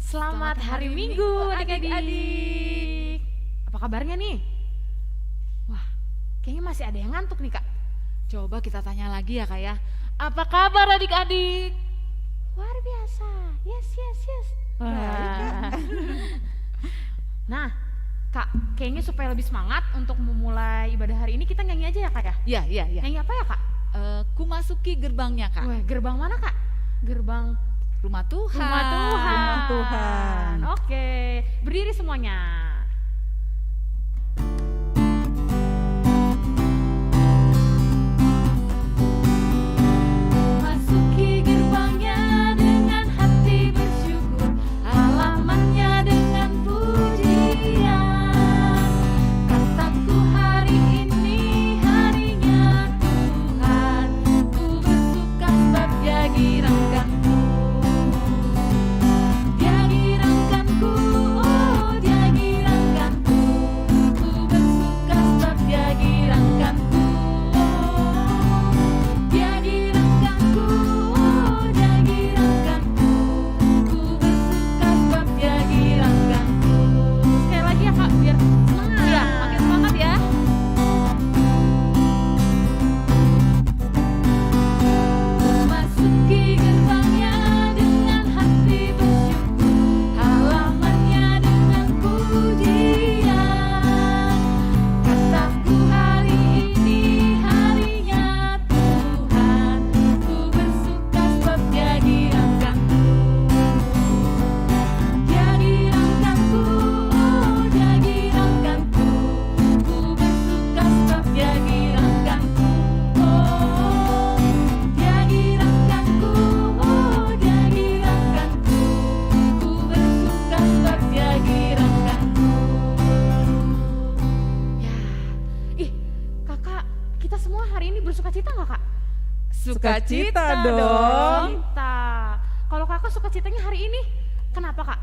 Selamat hari Minggu adik-adik. Apa kabarnya nih? Wah, kayaknya masih ada yang ngantuk nih Kak. Coba kita tanya lagi ya Kak ya. Apa kabar adik-adik? Luar biasa. Yes. Baik, Kak. Wah. Nah, Kak, kayaknya supaya lebih semangat untuk memulai ibadah hari ini kita nyanyi aja ya Kak ya? Iya. Nyanyi apa ya Kak? Ku masuki gerbangnya Kak. Wah, gerbang mana Kak? Gerbang Rumah Tuhan. Rumah Tuhan. Rumah Tuhan. Oke, berdiri semuanya. Masuki gerbangnya dengan hati bersyukur, halamannya dengan pujian. Kataku hari ini harinya Tuhan, ku bersuka sebab Dia girangkanku. Dia girangkanku, oh Dia girangkanku, ku bersuka sebab Dia girangkanku. Dia girangkanku, oh Dia girangkanku, ku bersuka sebab Dia girangkanku. Sekali lagi ya Kak, biar semangat. Iya, makin semangat ya. Masuki gerbangnya dengan hati bersyukur, halamannya dengan pujian. Kataku hari ini harinya Tuhan, ku bersuka sebab Dia girangkanku. Dia girangkanku, oh Dia girangkanku, ku bersuka sebab Dia girangkanku. Oh, Dia girangkanku, oh Dia girangkanku, ku bersuka sebab Dia girangkanku. Ya, ih Kakak, kita semua hari ini bersukacita nggak Kak? Sukacita dong. Cita. Kalau Kakak sukacitanya hari ini, kenapa Kak?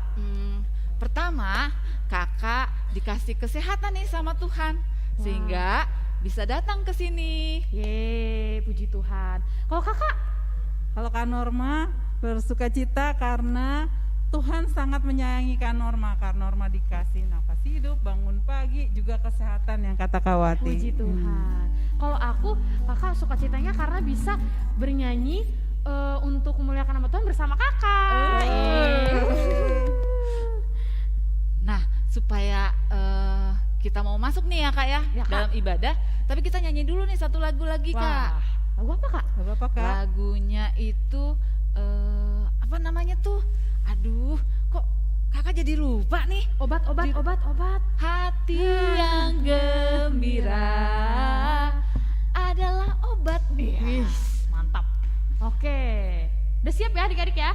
Pertama, Kakak dikasih kesehatan nih sama Tuhan, sehingga bisa datang ke sini. Yeay, puji Tuhan. Kalau Kakak, Kalau Kak Norma bersukacita karena Tuhan sangat menyayangi Kak Norma. Kak Norma dikasih nafas hidup, bangun pagi, juga kesehatan yang kata Kak Wati. puji Tuhan. Kalau aku, Kakak sukacitanya karena bisa bernyanyi untuk memuliakan nama Tuhan bersama Kakak. Yeay. Nah, supaya kita mau masuk nih ya Kak ya, Ya, Kak. dalam ibadah, tapi kita nyanyi dulu nih satu lagu lagi Kak. Wah, lagu apa Kak? Gak apa-apa Kak. Lagunya itu apa namanya tuh? Aduh, kok Kakak jadi lupa nih? Obat. Hati yang gembira adalah obat. Iya. Wih, mantap. Oke, udah siap ya adik-adik ya?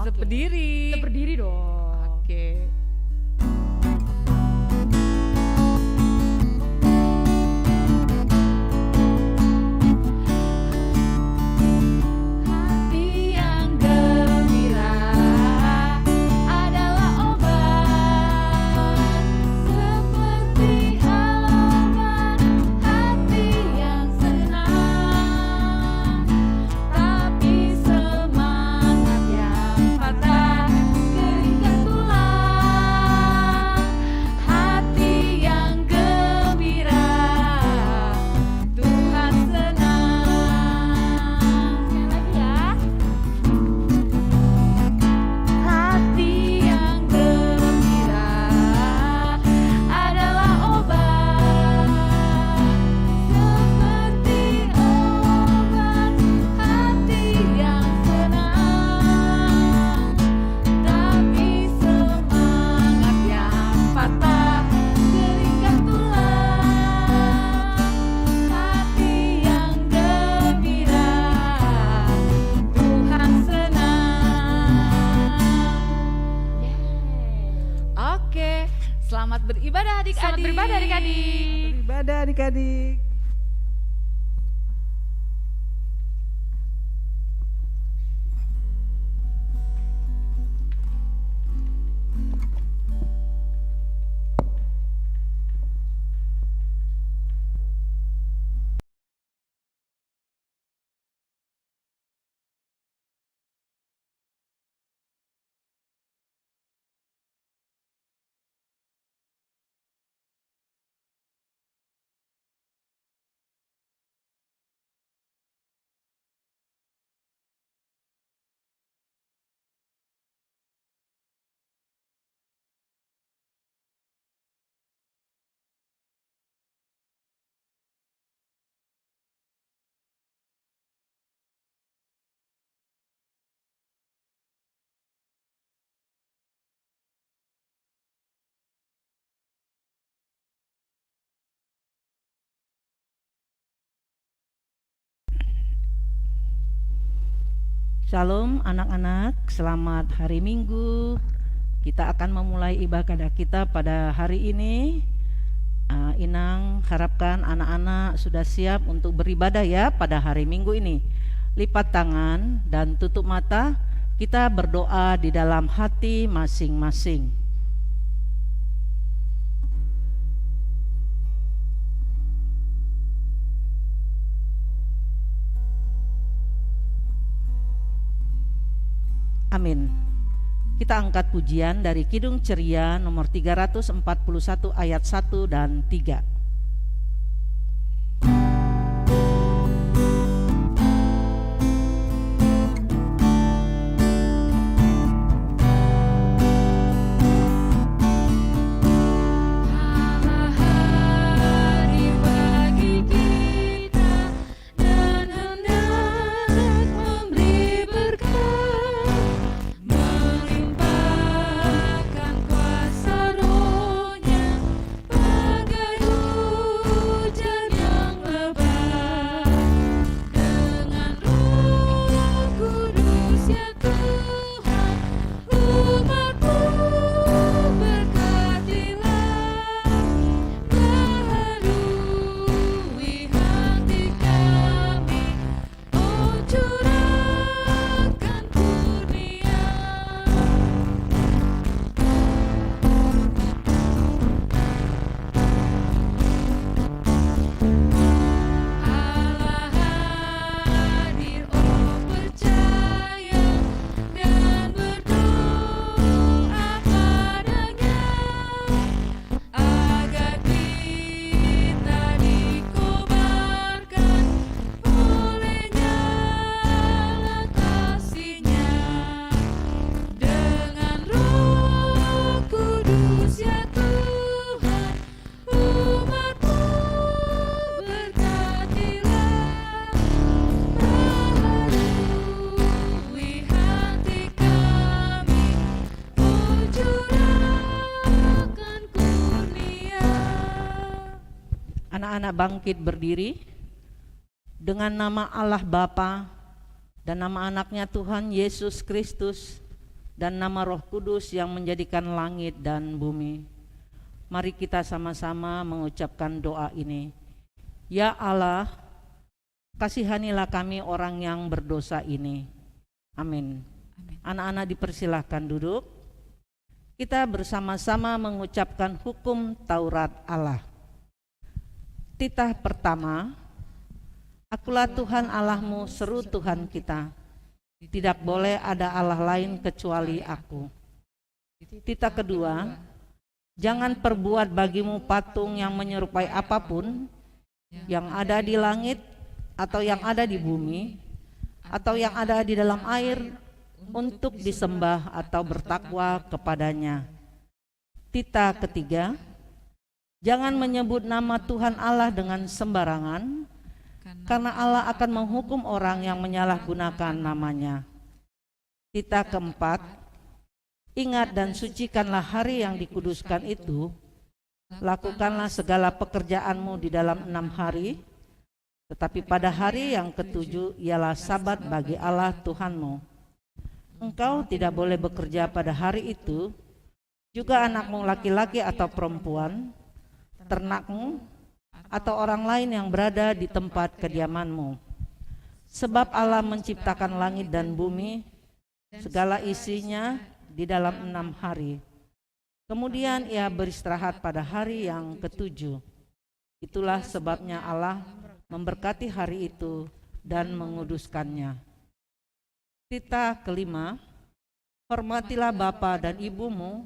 Oke. Berdiri. Kita berdiri dong. Oke. Hati yang gembira adalah obat, seperti halaman hati yang senang. Tapi semangat yang patah keringkan tulang. Hati yang gembira, Tuhan senang. Sekali lagi ya. Hati yang gembira adalah obat, seperti obat hati yang senang. Tapi semangat yang patah keringkan tulang. Hati yang gembira, Tuhan senang. Yeay. Oke, selamat beribadah adik-adik. Selamat beribadah adik-adik. Beribadah adik-adik. Shalom anak-anak, selamat hari Minggu. Kita akan memulai ibadah kita pada hari ini. Inang harapkan anak-anak sudah siap untuk beribadah ya pada hari Minggu ini. Lipat tangan dan tutup mata, kita berdoa di dalam hati masing-masing. Amin. Kita angkat pujian dari Kidung Ceria nomor 341 ayat 1 dan 3. Anak-anak bangkit berdiri dengan nama Allah Bapa dan nama anaknya Tuhan Yesus Kristus dan nama Roh Kudus yang menjadikan langit dan bumi. Mari kita sama-sama mengucapkan doa ini. Ya Allah, kasihanilah kami orang yang berdosa ini. Amin. Anak-anak dipersilahkan duduk. Kita bersama-sama mengucapkan hukum Taurat Allah. Titah pertama, Akulah Tuhan Allahmu, seru Tuhan kita. Tidak boleh ada Allah lain kecuali Aku. Titah kedua, jangan perbuat bagimu patung yang menyerupai apapun yang ada di langit atau yang ada di bumi atau yang ada di dalam air untuk disembah atau bertakwa kepadanya. Titah ketiga, jangan menyebut nama Tuhan Allah dengan sembarangan, karena Allah akan menghukum orang yang menyalahgunakan namanya. Titah keempat, ingat dan sucikanlah hari yang dikuduskan itu, lakukanlah segala pekerjaanmu di dalam 6 hari, tetapi pada hari yang ketujuh ialah Sabat bagi Allah Tuhanmu. Engkau tidak boleh bekerja pada hari itu, juga anakmu laki-laki atau perempuan, ternakmu, atau orang lain yang berada di tempat kediamanmu. Sebab Allah menciptakan langit dan bumi, segala isinya di dalam 6 hari. Kemudian ia beristirahat pada hari yang ketujuh. Itulah sebabnya Allah memberkati hari itu dan menguduskannya. Titah kelima, hormatilah bapa dan ibumu,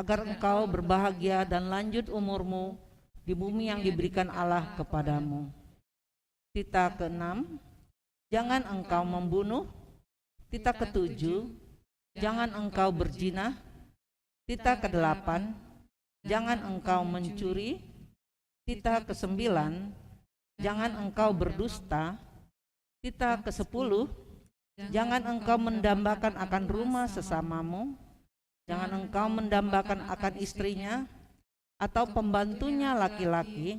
agar engkau berbahagia dan lanjut umurmu di bumi yang diberikan Allah kepadamu. Titah keenam, jangan engkau membunuh. Titah ketujuh, jangan engkau berzina. Titah kedelapan, jangan engkau mencuri. Titah kesembilan, jangan engkau berdusta. Titah kesepuluh, jangan engkau mendambakan akan rumah sesamamu. Jangan engkau mendambakan akan istrinya atau pembantunya laki-laki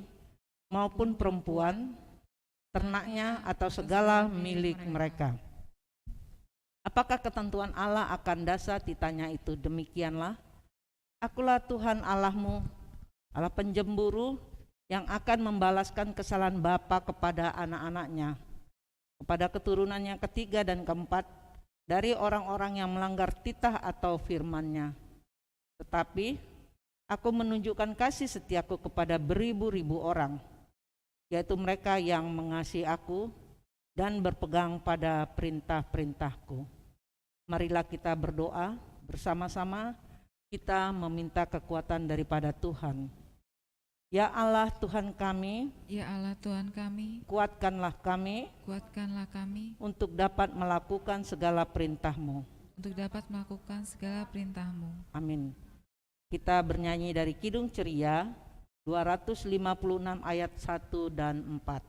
maupun perempuan, ternaknya atau segala milik mereka. Apakah ketentuan Allah akan dasar ditanya itu? Demikianlah, Akulah Tuhan Allahmu, Allah penjemburu, yang akan membalaskan kesalahan bapa kepada anak-anaknya, kepada keturunannya ketiga dan keempat dari orang-orang yang melanggar titah atau firman-Nya. Tetapi Aku menunjukkan kasih setiaku kepada beribu-ribu orang, yaitu mereka yang mengasihi Aku dan berpegang pada perintah-perintahku. Marilah kita berdoa bersama-sama, kita meminta kekuatan daripada Tuhan. Ya Allah Tuhan kami, Ya Allah Tuhan kami, kuatkanlah kami kuatkanlah kami untuk dapat melakukan segala perintah-Mu. untuk dapat melakukan segala perintah-Mu. Amin. Kita bernyanyi dari Kidung Ceria 256 ayat 1 dan 4.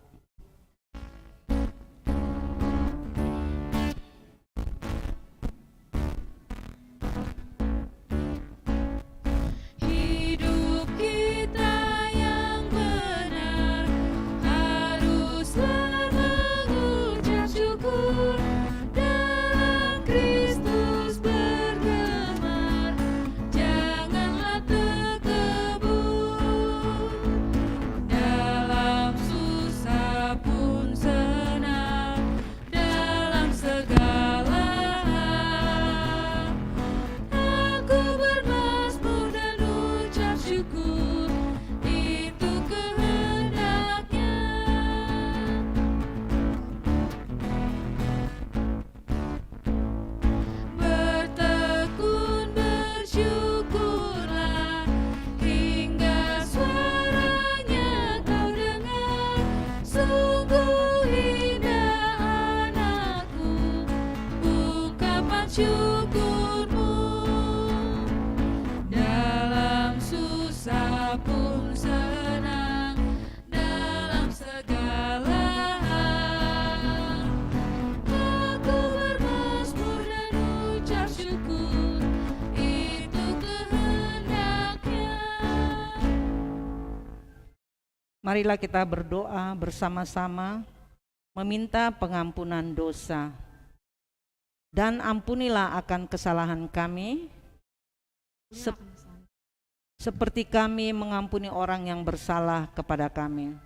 Hidup kita yang benar haruslah mengucap syukur, dalam Kristus bergemar, janganlah tekebur. Dalam susah pun senang, dalam segala hal aku bermazmur dan ucap syukur, itu kehendaknya. Bertekun bersyukurlah, hingga suaranya kau dengar. Sungguh indah anakku, ungkapan syukurmu. Dalam susah pun senang, dalam segala hal aku bermazmur dan ucap syukur, itu kehendaknya. Marilah kita berdoa bersama-sama meminta pengampunan dosa. Dan ampunilah akan kesalahan kami, seperti kami mengampuni orang yang bersalah kepada kami.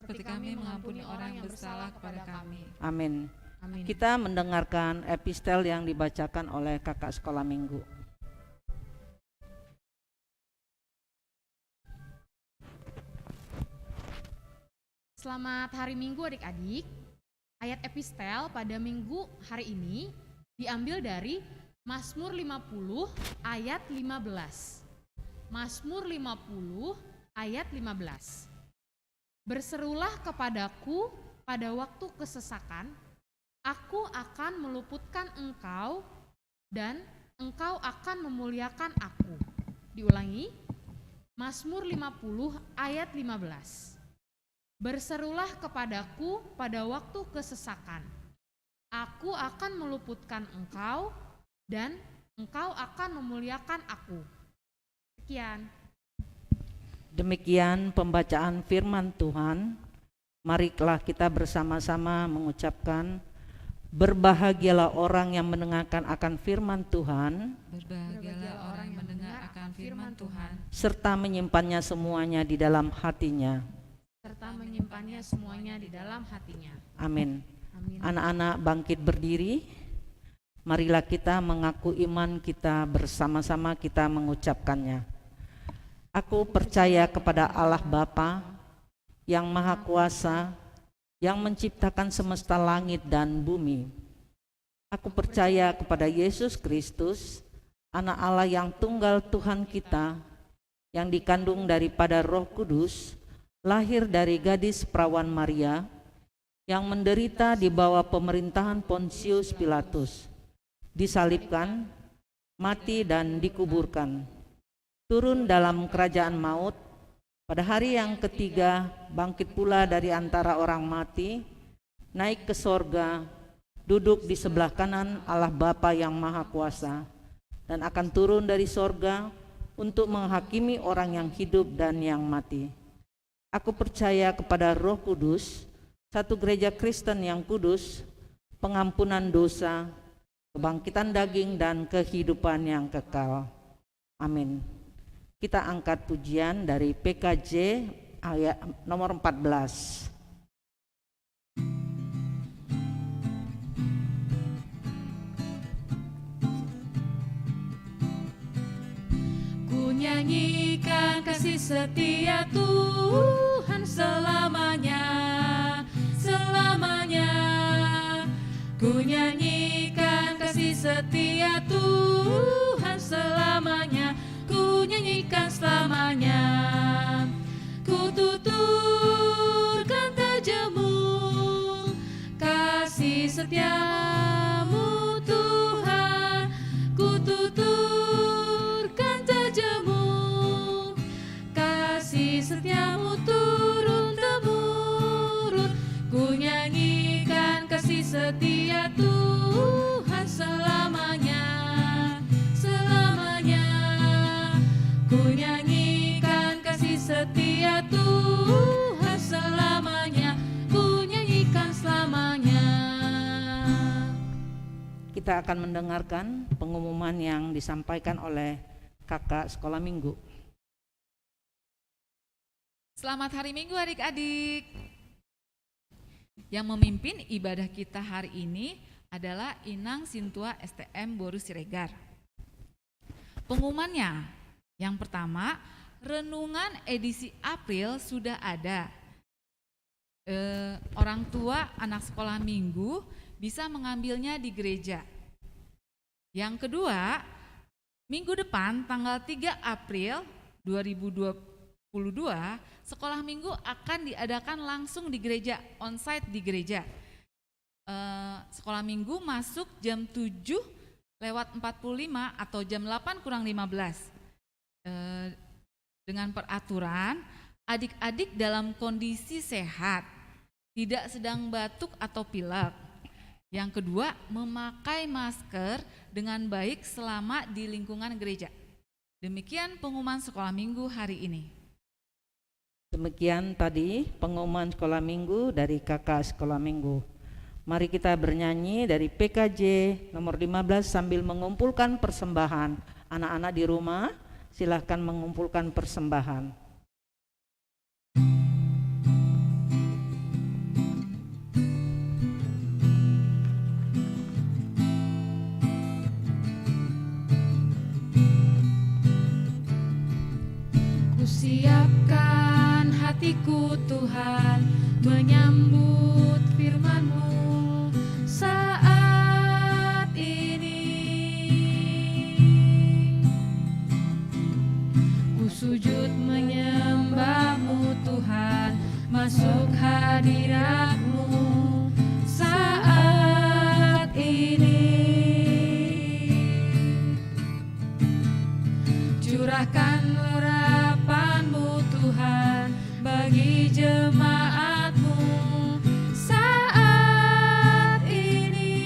Seperti kami mengampuni orang yang bersalah kepada kami. Amin. Amin. Kita mendengarkan epistel yang dibacakan oleh kakak sekolah minggu. Selamat hari Minggu adik-adik. Ayat epistel pada minggu hari ini diambil dari Mazmur 50 ayat 15. Mazmur 50 ayat 15. Berserulah kepadaku pada waktu kesesakan, aku akan meluputkan engkau dan engkau akan memuliakan aku. Diulangi, Mazmur 50 ayat 15. Berserulah kepadaku pada waktu kesesakan, aku akan meluputkan engkau dan engkau akan memuliakan aku. Sekian. Demikian pembacaan firman Tuhan. Marilah kita bersama-sama mengucapkan, berbahagialah orang yang mendengarkan akan firman Tuhan, Berbahagialah orang yang mendengar akan firman Tuhan, serta menyimpannya semuanya di dalam hatinya. Serta menyimpannya semuanya di dalam hatinya. Amin. Amin. Anak-anak bangkit berdiri. Marilah kita mengaku iman kita bersama-sama, kita mengucapkannya. Aku percaya kepada Allah Bapa yang Maha Kuasa, yang menciptakan semesta langit dan bumi. Aku percaya kepada Yesus Kristus, Anak Allah yang tunggal Tuhan kita, yang dikandung daripada Roh Kudus, lahir dari gadis perawan Maria, yang menderita di bawah pemerintahan Pontius Pilatus, disalibkan, mati dan dikuburkan, turun dalam kerajaan maut, pada hari yang ketiga bangkit pula dari antara orang mati, naik ke sorga, duduk di sebelah kanan Allah Bapa yang Maha Kuasa, dan akan turun dari sorga untuk menghakimi orang yang hidup dan yang mati. Aku percaya kepada Roh Kudus, satu gereja Kristen yang kudus, pengampunan dosa, kebangkitan daging dan kehidupan yang kekal. Amin. Kita angkat pujian dari PKJ ayat nomor 14. Ku nyanyikan kasih setia Tuhan selamanya, selamanya. Ku nyanyikan kasih setia Tuhan selamanya, ku nyanyikan selamanya. Ku tuturkan terjemu kasih setiamu Tuhan, ku tuturkan terjemu kasih setiamu turun-temurun. Ku nyanyikan kasih setia Tuhan selamanya, selamanya. Ku nyanyikan kasih setia Tuhan selamanya, ku nyanyikan selamanya. Kita akan mendengarkan pengumuman yang disampaikan oleh kakak sekolah minggu. Selamat hari Minggu adik-adik. Yang memimpin ibadah kita hari ini adalah Inang Sintua STM Boru Siregar. Pengumumannya, yang pertama, renungan edisi April sudah ada. Orang tua anak sekolah minggu bisa mengambilnya di gereja. Yang kedua, minggu depan tanggal 3 April 2022, sekolah minggu akan diadakan langsung di gereja, onsite di gereja. Sekolah minggu masuk jam 7:45 atau jam 8:15. Dengan peraturan, adik-adik dalam kondisi sehat, tidak sedang batuk atau pilek. Yang kedua, memakai masker dengan baik selama di lingkungan gereja. Demikian pengumuman sekolah minggu hari ini. Demikian tadi pengumuman sekolah minggu dari kakak sekolah minggu. Mari kita bernyanyi dari PKJ nomor 15 sambil mengumpulkan persembahan. Anak-anak di rumah silahkan mengumpulkan persembahan. Kusiapkan hatiku Tuhan menyambut firman-Mu saat ini. Ku sujud menyembah-Mu Tuhan, masuk hadirat-Mu saat ini. Curahkan urapan-Mu Tuhan bagi jemaat-Mu saat ini.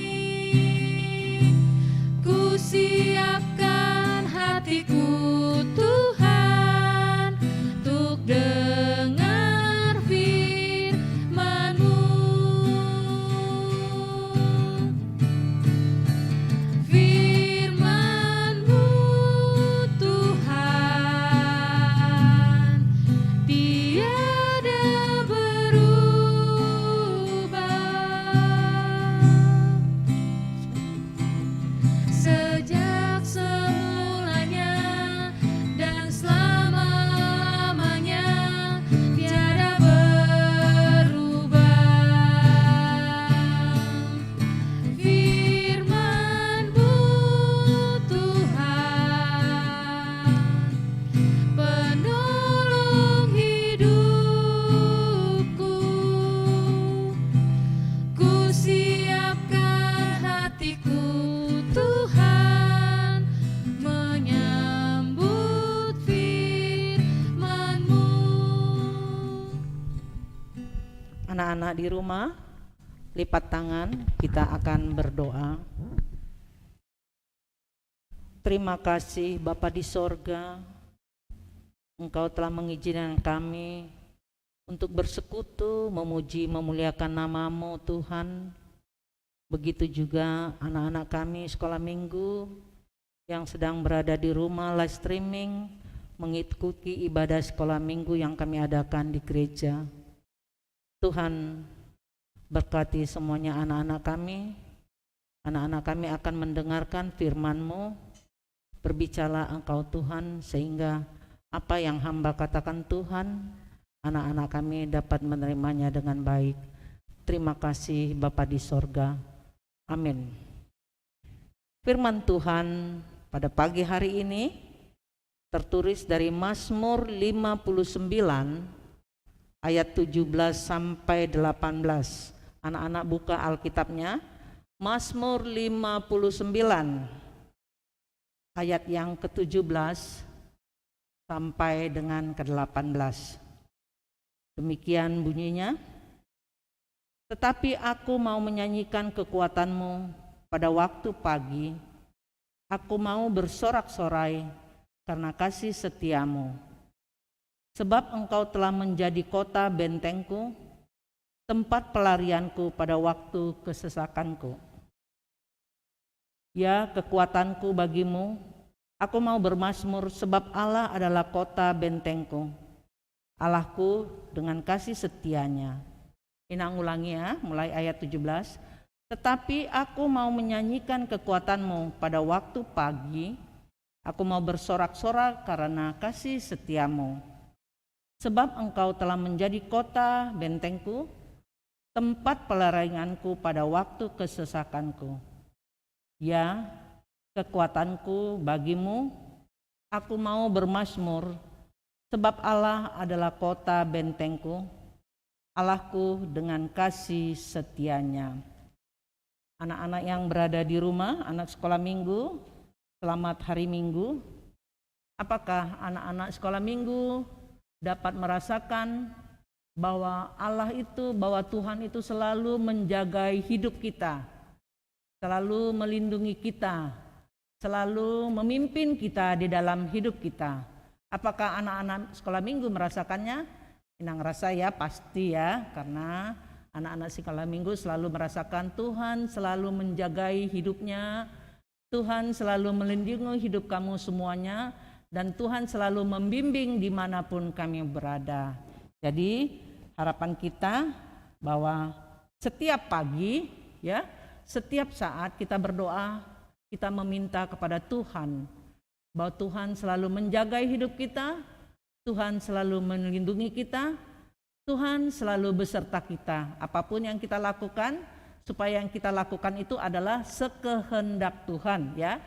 Ku siapkan hatiku Tuhan untuk dengar firman-Mu. Firman-Mu Tuhan tiada berubah. Sejak semulanya dan selama-lamanya tiada berubah. Firman-Mu Tuhan, penolong hidupku. Ku siapkan hatiku Tuhan menyambut firman-Mu. Anak-anak di rumah, lipat tangan, kita akan berdoa. Terima kasih Bapa di sorga, Engkau telah mengizinkan kami untuk bersekutu, memuji, memuliakan nama-Mu Tuhan. Begitu juga anak-anak kami sekolah minggu yang sedang berada di rumah live streaming mengikuti ibadah sekolah minggu yang kami adakan di gereja. Tuhan berkati semuanya anak-anak kami. Anak-anak kami akan mendengarkan firman-Mu. Berbicara Engkau Tuhan, sehingga apa yang hamba katakan Tuhan, anak-anak kami dapat menerimanya dengan baik. Terima kasih Bapa di sorga. Amin. Firman Tuhan pada pagi hari ini tertulis dari Mazmur 59 ayat 17 sampai 18. Anak-anak buka Alkitabnya. Mazmur 59 ayat yang ke-17 sampai dengan ke-18. Demikian bunyinya. Tetapi aku mau menyanyikan kekuatan-Mu pada waktu pagi. Aku mau bersorak-sorai karena kasih setia-Mu. Sebab Engkau telah menjadi kota bentengku, tempat pelarianku pada waktu kesesakanku. Ya, kekuatanku bagimu, aku mau bermazmur sebab Allah adalah kota bentengku. Allahku dengan kasih setianya. Inang ulangi ya, mulai ayat 17. Tetapi aku mau menyanyikan kekuatan-Mu pada waktu pagi. Aku mau bersorak-sorak karena kasih setia-Mu. Sebab Engkau telah menjadi kota bentengku, tempat pelarianku pada waktu kesesakanku. Ya, kekuatanku bagimu, aku mau bermazmur, sebab Allah adalah kota bentengku, Allahku dengan kasih setianya. Anak-anak yang berada di rumah, anak sekolah minggu, selamat hari Minggu. Apakah anak-anak sekolah minggu dapat merasakan bahwa Allah itu, bahwa Tuhan itu selalu menjagai hidup kita, selalu melindungi kita, selalu memimpin kita di dalam hidup kita? Apakah anak-anak sekolah minggu merasakannya? Inang rasa ya, pasti ya, karena anak-anak sekolah minggu selalu merasakan Tuhan selalu menjagai hidupnya, Tuhan selalu melindungi hidup kamu semuanya, dan Tuhan selalu membimbing dimanapun kami berada. Jadi harapan kita bahwa setiap pagi ya, setiap saat kita berdoa, kita meminta kepada Tuhan bahwa Tuhan selalu menjaga hidup kita, Tuhan selalu melindungi kita, Tuhan selalu beserta kita. Apapun yang kita lakukan, supaya yang kita lakukan itu adalah sekehendak Tuhan ya.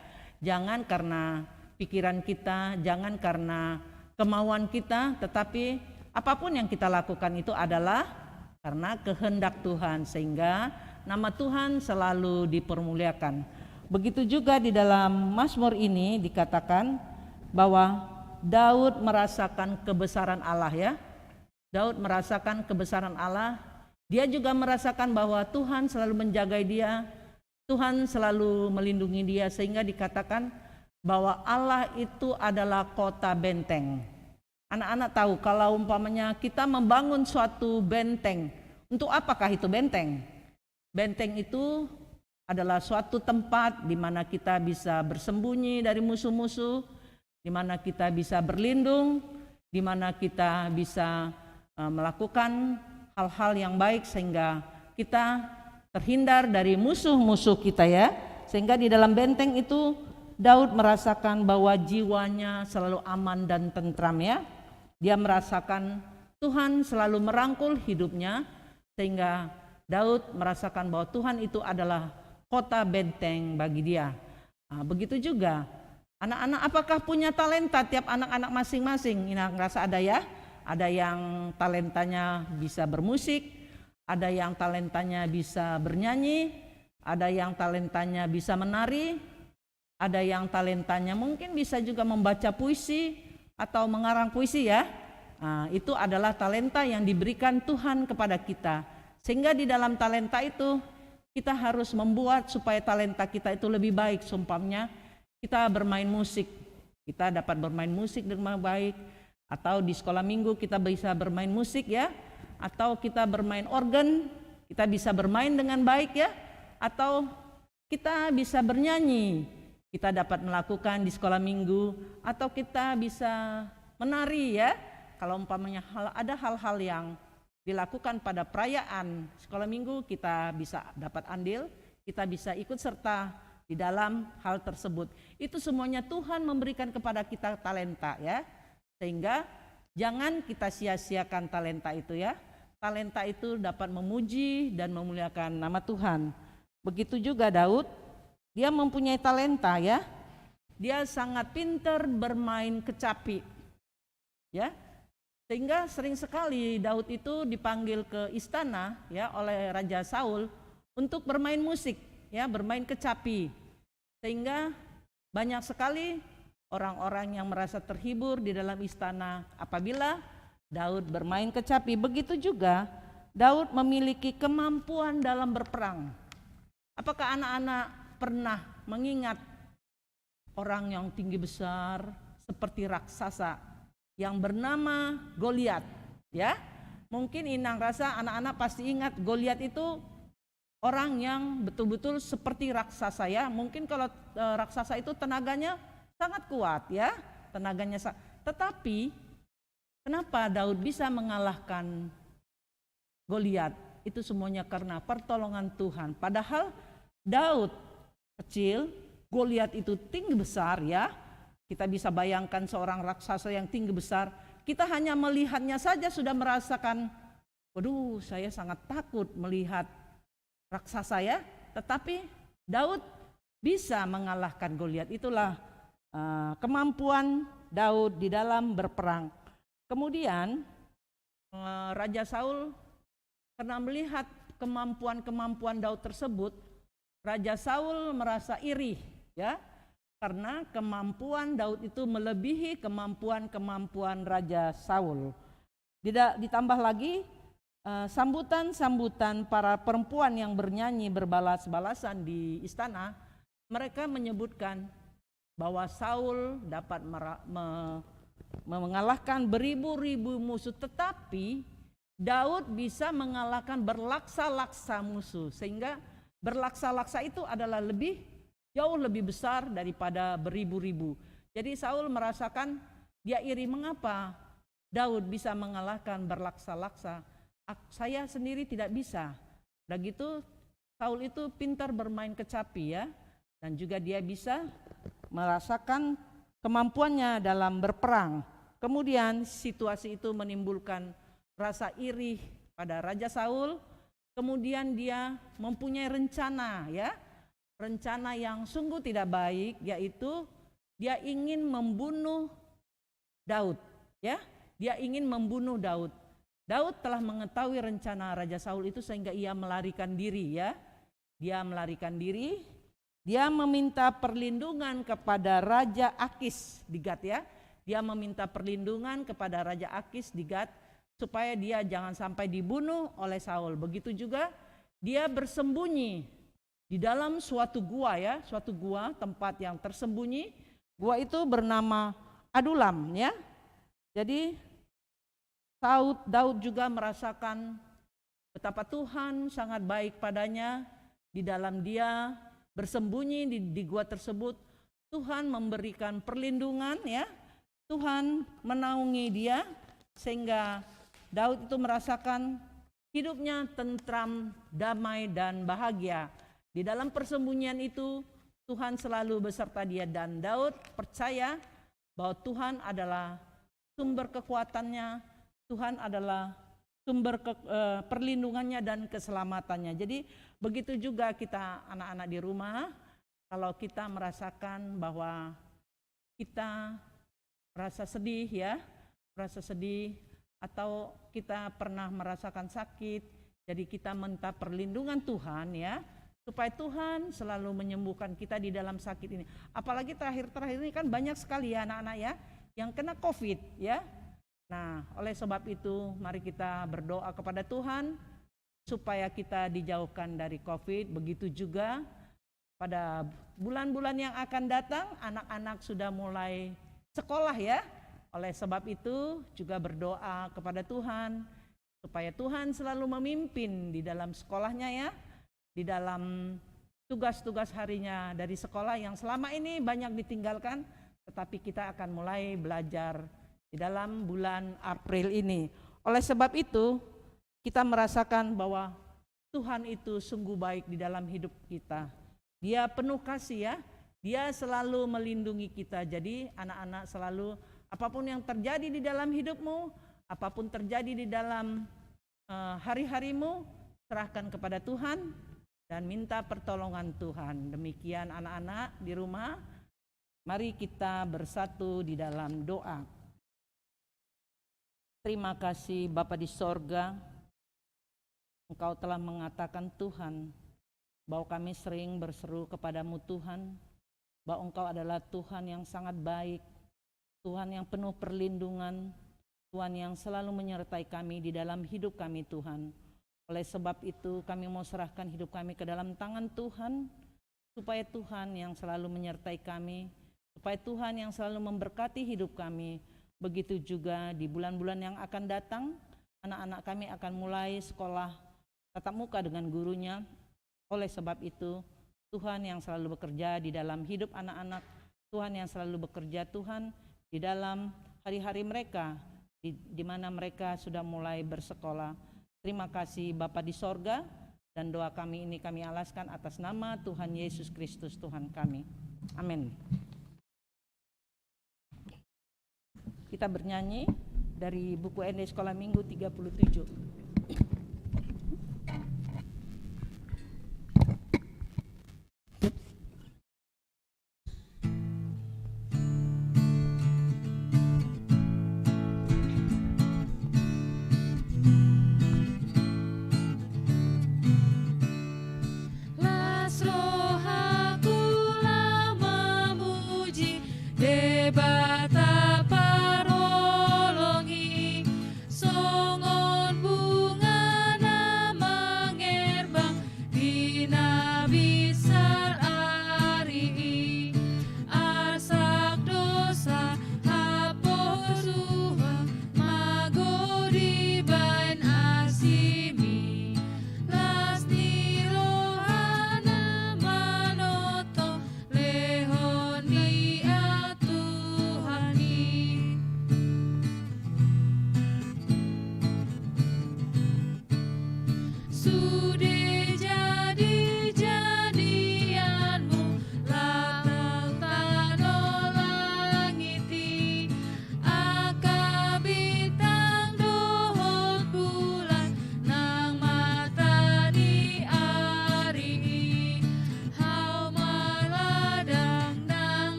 Jangan karena pikiran kita, jangan karena kemauan kita, tetapi apapun yang kita lakukan itu adalah karena kehendak Tuhan, sehingga nama Tuhan selalu dipermuliakan. Begitu juga di dalam Mazmur ini dikatakan bahwa Daud merasakan kebesaran Allah ya. Daud merasakan kebesaran Allah. Dia juga merasakan bahwa Tuhan selalu menjaga dia, Tuhan selalu melindungi dia, sehingga dikatakan bahwa Allah itu adalah kota benteng. Anak-anak tahu kalau umpamanya kita membangun suatu benteng, untuk apakah itu benteng? Benteng itu adalah suatu tempat di mana kita bisa bersembunyi dari musuh-musuh, di mana kita bisa berlindung, di mana kita bisa melakukan hal-hal yang baik sehingga kita terhindar dari musuh-musuh kita ya. Sehingga di dalam benteng itu Daud merasakan bahwa jiwanya selalu aman dan tentram ya. Dia merasakan Tuhan selalu merangkul hidupnya, sehingga Daud merasakan bahwa Tuhan itu adalah kota benteng bagi dia. Nah, begitu juga anak-anak, apakah punya talenta tiap anak-anak masing-masing? Ini ngerasa ada ya. Ada yang talentanya bisa bermusik, ada yang talentanya bisa bernyanyi, ada yang talentanya bisa menari, ada yang talentanya mungkin bisa juga membaca puisi atau mengarang puisi ya. Nah, itu adalah talenta yang diberikan Tuhan kepada kita. Sehingga di dalam talenta itu kita harus membuat supaya talenta kita itu lebih baik. Seumpamanya kita bermain musik, kita dapat bermain musik dengan baik, atau di sekolah minggu kita bisa bermain musik ya, atau kita bermain organ, kita bisa bermain dengan baik ya. Atau kita bisa bernyanyi, kita dapat melakukan di sekolah minggu, atau kita bisa menari ya. Kalau umpamanya ada hal-hal yang dilakukan pada perayaan sekolah minggu, kita bisa dapat andil, kita bisa ikut serta di dalam hal tersebut. Itu semuanya Tuhan memberikan kepada kita talenta ya. Sehingga jangan kita sia-siakan talenta itu ya. Talenta itu dapat memuji dan memuliakan nama Tuhan. Begitu juga Daud, dia mempunyai talenta ya. Dia sangat pintar bermain kecapi. Ya. Sehingga sering sekali Daud itu dipanggil ke istana ya oleh Raja Saul untuk bermain musik ya, bermain kecapi. Sehingga banyak sekali orang-orang yang merasa terhibur di dalam istana apabila Daud bermain kecapi. Begitu juga Daud memiliki kemampuan dalam berperang. Apakah anak-anak pernah mengingat orang yang tinggi besar seperti raksasa yang bernama Goliat ya? Mungkin Inang rasa anak-anak pasti ingat Goliat itu orang yang betul-betul seperti raksasa ya. Mungkin kalau raksasa itu tenaganya sangat kuat ya, tetapi kenapa Daud bisa mengalahkan Goliat? Itu semuanya karena pertolongan Tuhan. Padahal Daud kecil, Goliat itu tinggi besar ya. Kita bisa bayangkan seorang raksasa yang tinggi besar. Kita hanya melihatnya saja sudah merasakan, waduh saya sangat takut melihat raksasa ya. Tetapi Daud bisa mengalahkan Goliat. Itulah kemampuan Daud di dalam berperang. Kemudian Raja Saul karena melihat kemampuan-kemampuan Daud tersebut, Raja Saul merasa iri ya, karena kemampuan Daud itu melebihi kemampuan Raja Saul. Ditambah lagi sambutan-sambutan para perempuan yang bernyanyi berbalas-balasan di istana, mereka menyebutkan bahwa Saul dapat mengalahkan beribu-ribu musuh, tetapi Daud bisa mengalahkan berlaksa-laksa musuh, sehingga berlaksa-laksa itu adalah jauh lebih besar daripada beribu-ribu. Jadi Saul merasakan dia iri, mengapa Daud bisa mengalahkan berlaksa-laksa, saya sendiri tidak bisa. Dan gitu Saul itu pintar bermain kecapi ya, dan juga dia bisa merasakan kemampuannya dalam berperang. Kemudian situasi itu menimbulkan rasa iri pada Raja Saul. Kemudian dia mempunyai rencana ya, rencana yang sungguh tidak baik, yaitu dia ingin membunuh Daud ya. Dia ingin membunuh Daud. Daud telah mengetahui rencana Raja Saul itu sehingga ia melarikan diri ya. Dia melarikan diri, dia meminta perlindungan kepada Raja Akis di Gat ya. Dia meminta perlindungan kepada Raja Akis di Gat supaya dia jangan sampai dibunuh oleh Saul. Begitu juga dia bersembunyi di dalam suatu gua ya, suatu gua, tempat yang tersembunyi. Gua itu bernama Adulam ya. Jadi Daud juga merasakan betapa Tuhan sangat baik padanya. Di dalam dia bersembunyi di gua tersebut, Tuhan memberikan perlindungan ya. Tuhan menaungi dia sehingga Daud itu merasakan hidupnya tentram, damai dan bahagia. Di dalam persembunyian itu Tuhan selalu beserta dia, dan Daud percaya bahwa Tuhan adalah sumber kekuatannya, Tuhan adalah sumber perlindungannya dan keselamatannya. Jadi begitu juga kita anak-anak di rumah, kalau kita merasakan bahwa kita merasa sedih ya, merasa sedih, atau kita pernah merasakan sakit, jadi kita minta perlindungan Tuhan ya, supaya Tuhan selalu menyembuhkan kita di dalam sakit ini. Apalagi terakhir-terakhir ini kan banyak sekali ya anak-anak ya yang kena COVID ya. Nah, oleh sebab itu mari kita berdoa kepada Tuhan supaya kita dijauhkan dari COVID. Begitu juga pada bulan-bulan yang akan datang, anak-anak sudah mulai sekolah ya. Oleh sebab itu juga berdoa kepada Tuhan supaya Tuhan selalu memimpin di dalam sekolahnya ya, di dalam tugas-tugas harinya dari sekolah yang selama ini banyak ditinggalkan, tetapi kita akan mulai belajar di dalam bulan April ini. Oleh sebab itu, kita merasakan bahwa Tuhan itu sungguh baik di dalam hidup kita. Dia penuh kasih ya, Dia selalu melindungi kita. Jadi anak-anak selalu, apapun yang terjadi di dalam hidupmu, apapun terjadi di dalam hari-harimu, serahkan kepada Tuhan dan minta pertolongan Tuhan. Demikian anak-anak di rumah, mari kita bersatu di dalam doa. Terima kasih Bapa di sorga, Engkau telah mengatakan Tuhan, bahwa kami sering berseru kepadamu Tuhan, bahwa Engkau adalah Tuhan yang sangat baik, Tuhan yang penuh perlindungan, Tuhan yang selalu menyertai kami di dalam hidup kami Tuhan. Oleh sebab itu kami mau serahkan hidup kami ke dalam tangan Tuhan, supaya Tuhan yang selalu menyertai kami, supaya Tuhan yang selalu memberkati hidup kami. Begitu juga di bulan-bulan yang akan datang, anak-anak kami akan mulai sekolah tatap muka dengan gurunya. Oleh sebab itu Tuhan yang selalu bekerja di dalam hidup anak-anak, Tuhan yang selalu bekerja Tuhan di dalam hari-hari mereka, di mana mereka sudah mulai bersekolah. Terima kasih Bapa di sorga, dan doa kami ini kami alaskan atas nama Tuhan Yesus Kristus Tuhan kami. Amin. Kita bernyanyi dari buku ND Sekolah Minggu 37.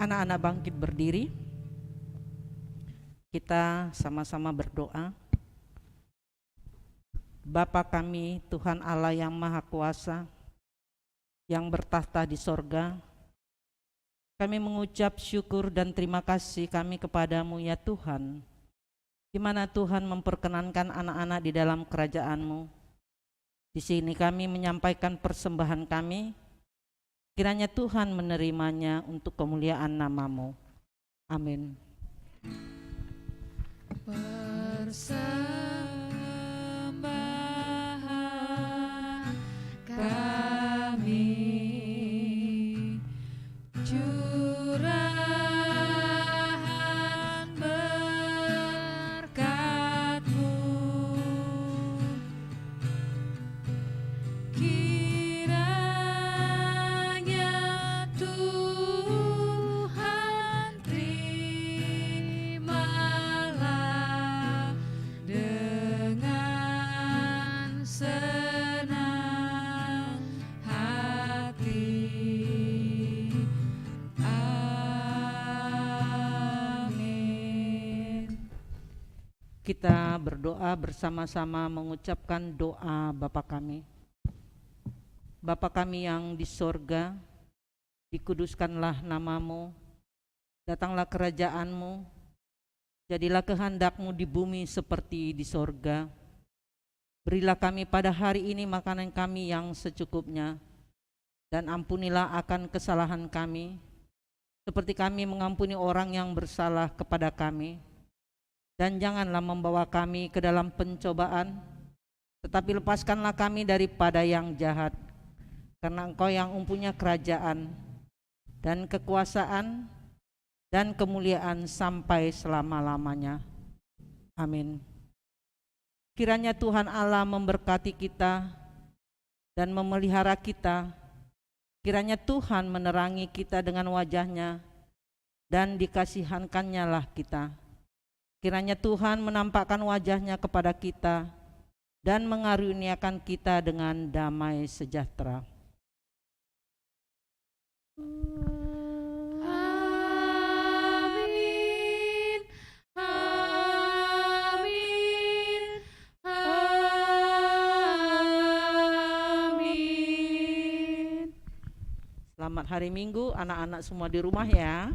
Anak-anak bangkit berdiri, kita sama-sama berdoa. Bapa kami, Tuhan Allah yang Maha Kuasa, yang bertahta di sorga, kami mengucap syukur dan terima kasih kami kepadamu ya Tuhan, di mana Tuhan memperkenankan anak-anak di dalam kerajaan-Mu. Di sini kami menyampaikan persembahan kami, kiranya Tuhan menerimanya untuk kemuliaan nama-Mu. Amin. Persembahan kami, curahan berkat-Mu, kiranya Tuhan terimalah dengan senang hati. Amin. Kita berdoa bersama-sama mengucapkan doa Bapa kami. Bapa kami yang di sorga, dikuduskanlah nama-Mu, datanglah kerajaan-Mu, jadilah kehendak-Mu di bumi seperti di sorga. Berilah kami pada hari ini makanan kami yang secukupnya, dan ampunilah akan kesalahan kami, seperti kami mengampuni orang yang bersalah kepada kami. Dan janganlah membawa kami ke dalam pencobaan, tetapi lepaskanlah kami daripada yang jahat. Karena Engkau yang mempunyai kerajaan dan kekuasaan dan kemuliaan sampai selama-lamanya. Amin. Kiranya Tuhan Allah memberkati kita dan memelihara kita. Kiranya Tuhan menerangi kita dengan wajah-Nya dan dikasihankannya lah kita. Kiranya Tuhan menampakkan wajah-Nya kepada kita dan mengaruniakan kita dengan damai sejahtera. Amin. Amin. Amin. Selamat hari Minggu anak-anak semua di rumah ya.